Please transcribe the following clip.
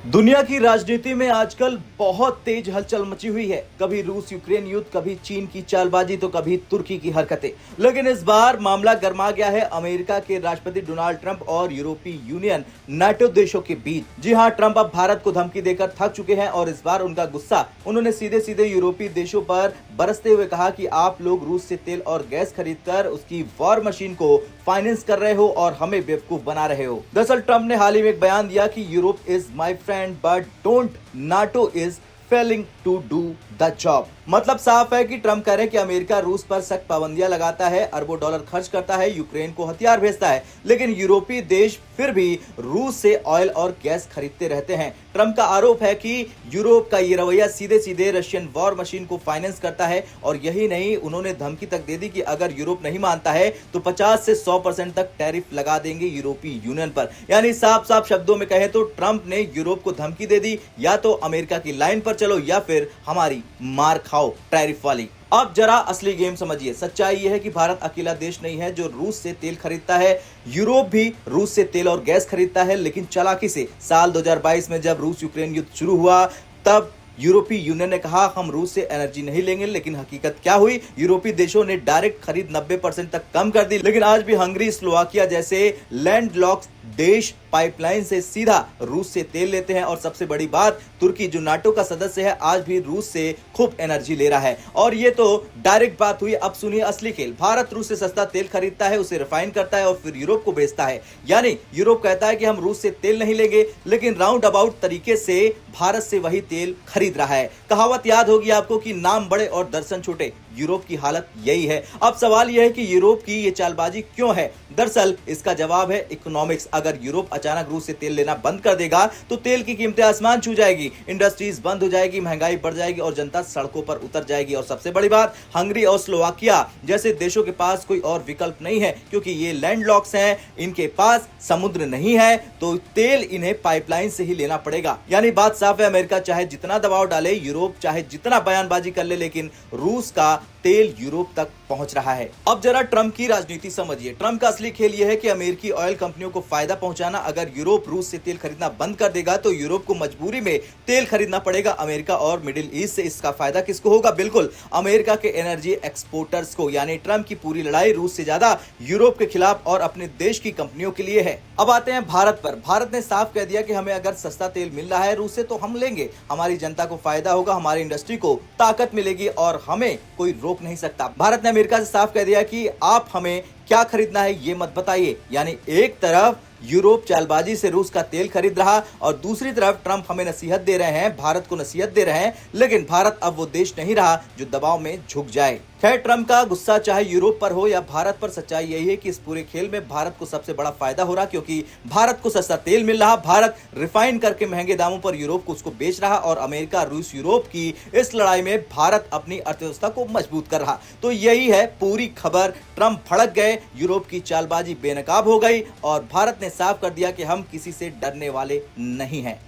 दुनिया की राजनीति में आजकल बहुत तेज हलचल मची हुई है। कभी रूस यूक्रेन युद्ध, कभी चीन की चालबाजी, तो कभी तुर्की की हरकतें। लेकिन इस बार मामला गर्मा गया है अमेरिका के राष्ट्रपति डोनाल्ड ट्रंप और यूरोपीय यूनियन नाटो देशों के बीच। जी हां, ट्रंप अब भारत को धमकी देकर थक चुके हैं और इस बार उनका गुस्सा उन्होंने सीधे सीधे यूरोपीय देशों पर बरसते हुए कहा कि आप लोग रूस से तेल और गैस खरीदकर उसकी वॉर मशीन को फाइनेंस कर रहे हो और हमें बेवकूफ बना रहे हो। दरअसल ट्रंप ने हाल ही में एक बयान दिया कि Europe is my friend but don't NATO is failing to do the job. मतलब साफ है कि ट्रंप कह रहे हैं कि अमेरिका रूस पर सख्त पाबंदियां लगाता है, अरबों डॉलर खर्च करता है, यूक्रेन को हथियार भेजता है, लेकिन यूरोपीय देश फिर भी रूस से ऑयल और गैस खरीदते रहते हैं। ट्रंप का आरोप है कि यूरोप का ये रवैया सीधे सीधे रशियन वॉर मशीन को फाइनेंस करता है। और यही नहीं, उन्होंने धमकी तक दे दी कि अगर यूरोप नहीं मानता है तो 50 से 100% तक टैरिफ लगा देंगे यूरोपीय यूनियन पर। यानी साफ साफ शब्दों में कहें तो ट्रंप ने यूरोप को धमकी दे दी, या तो अमेरिका की लाइन पर चलो या फिर हमारी मार खाओ टैरिफ वाली। अब जरा असली गेम समझिए। सच्चाई यह है कि भारत अकेला देश नहीं है जो रूस से तेल खरीदता है। यूरोप भी रूस से तेल और गैस खरीदता है, लेकिन चालाकी से। साल 2022 में जब रूस यूक्रेन युद्ध शुरू हुआ तब यूरोपीय यूनियन ने कहा हम रूस से एनर्जी नहीं लेंगे, लेकिन हकीकत क्या हुई? यूरोपीय देशों ने डायरेक्ट खरीद 90% तक कम कर दी। लेकिन आज भी हंगरी, स्लोवाकिया जैसे लैंडलॉक्ड देश पाइपलाइन से सीधा रूस से तेल लेते हैं। और सबसे बड़ी बात, तुर्की जो नाटो का सदस्य है आज भी रूस से खूब एनर्जी ले रहा है। और ये तो डायरेक्ट बात हुई। अब सुनिए असली खेल। भारत रूस से सस्ता तेल खरीदता है, उसे रिफाइन करता है और फिर यूरोप को बेचता है। यानी यूरोप कहता है कि हम रूस से तेल नहीं लेंगे, लेकिन राउंड अबाउट तरीके से भारत से वही तेल खरीद रहा है। कहावत याद होगी आपको कि नाम बड़े और दर्शन छोटे। यूरोप की हालत यही है। अब सवाल यह है कि यूरोप की ये चालबाजी क्यों है? दरअसल इसका जवाब है इकोनॉमिक्स। अगर यूरोप अचानक रूस से तेल लेना बंद कर देगा तो तेल की कीमतें आसमान छू जाएगी, इंडस्ट्रीज बंद हो जाएगी, महंगाई बढ़ जाएगी और जनता सड़कों पर उतर जाएगी। और सबसे बड़ी बात, हंगरी और स्लोवाकिया जैसे देशों के पास कोई और विकल्प नहीं है, क्योंकि ये लैंडलॉक्स हैं, इनके पास समुद्र नहीं है, तो तेल इन्हें पाइपलाइन से ही लेना पड़ेगा। यानी बात साफ है, अमेरिका चाहे जितना दबाव डाले, यूरोप चाहे जितना बयानबाजी कर ले, लेकिन रूस का तेल यूरोप तक पहुंच रहा है। अब जरा ट्रंप की राजनीति समझिए। ट्रंप का असली खेल यह है कि अमेरिकी ऑयल कंपनियों को फायदा पहुंचाना। अगर यूरोप रूस से तेल खरीदना बंद कर देगा तो यूरोप को मजबूरी में तेल खरीदना पड़ेगा अमेरिका और मिडिल ईस्ट से। इसका फायदा किसको होगा? बिल्कुल अमेरिका के एनर्जी एक्सपोर्टर्स को। यानी ट्रंप की पूरी लड़ाई रूस से ज्यादा यूरोप के खिलाफ और अपने देश की कंपनियों के लिए है। अब आते हैं भारत पर। भारत ने साफ कह दिया कि हमें अगर सस्ता तेल मिल रहा है रूस से तो हम लेंगे। हमारी जनता को फायदा होगा, हमारी इंडस्ट्री को ताकत मिलेगी और हमें कोई रोक नहीं सकता। भारत ने अमेरिका से साफ कह दिया कि आप हमें क्या खरीदना है ये मत बताइए। यानी एक तरफ यूरोप चालबाजी से रूस का तेल खरीद रहा और दूसरी तरफ ट्रंप हमें नसीहत दे रहे हैं, भारत को नसीहत दे रहे हैं। लेकिन भारत अब वो देश नहीं रहा जो दबाव में झुक जाए। खैर, ट्रंप का गुस्सा चाहे यूरोप पर हो या भारत पर, सच्चाई यही है कि इस पूरे खेल में भारत को सबसे बड़ा फायदा हो रहा, क्योंकि भारत को सस्ता तेल मिल रहा, भारत रिफाइन करके महंगे दामों पर यूरोप को उसको बेच रहा और अमेरिका रूस यूरोप की इस लड़ाई में भारत अपनी अर्थव्यवस्था को मजबूत कर रहा। तो यही है पूरी खबर। ट्रंप भड़क गए, यूरोप की चालबाजी बेनकाब हो गई और भारत ने साफ कर दिया कि हम किसी से डरने वाले नहीं हैं।